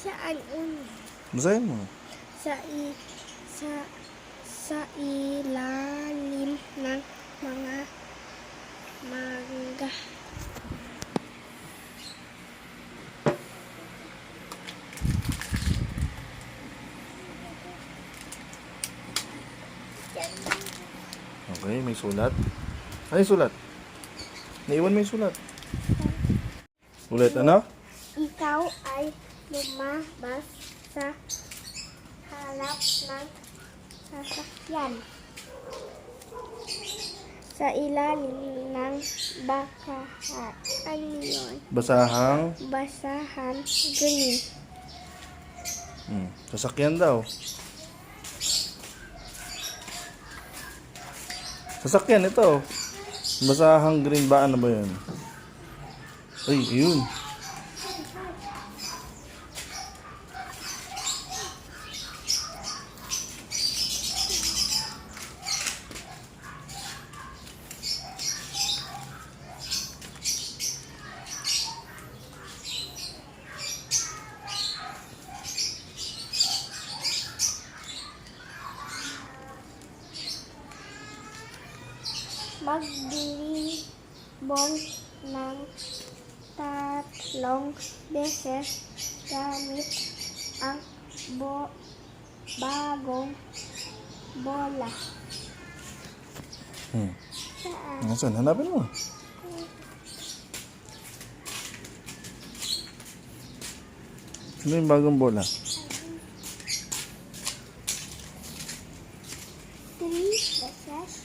Saan una? Basahin mo. Sa sa ilalim ng mga mangga. Okay, may sulat. Ano yung sulat? Naiwan mo yung sulat. Ulit, ano? Ikaw ay lumabas sa harap ng sasakyan. Sa ilalim ng bakahan. Ano yun? Basahang. Basahan green. Sasakyan daw. Sasakyan ito. Basahang green ba? Ano ba yun? Ay, yun. Maglibon ng 3 beses gamit ang bagong bola. Saan? Nasaan? Hanapin mo. Ano yung bagong bola? 3 beses.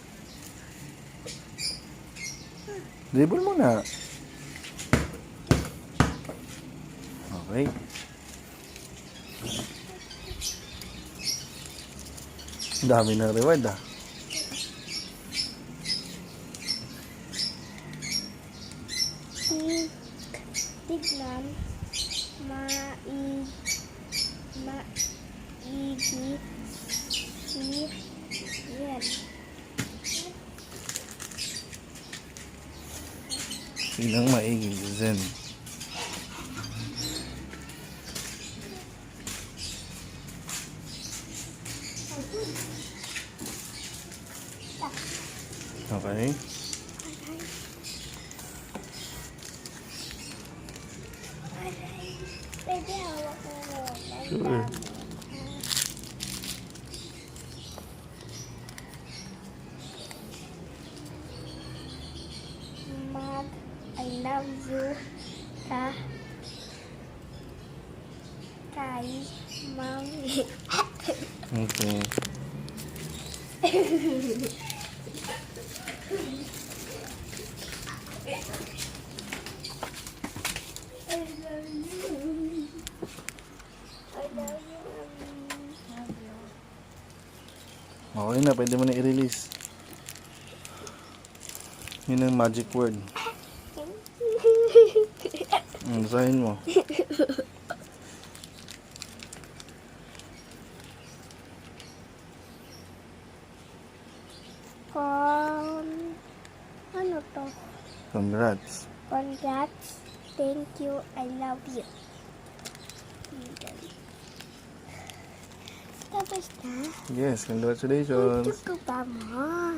Dribble mo na. Okay. Dami ng reward ah. Tignan maigi si Yen. Tingnan maigi, Zen. Okay. Pwede hawak ko muna. Sure. I love you kay Mami. Okay. I love you. I love you, Mami. Okay na, pwede mo na i-release. Yun ang magic word. Basahin mo. Ano to? Congrats. Congrats. Thank you. I love you. Tapos na? Yes, congratulations. Gusto ko pa mo.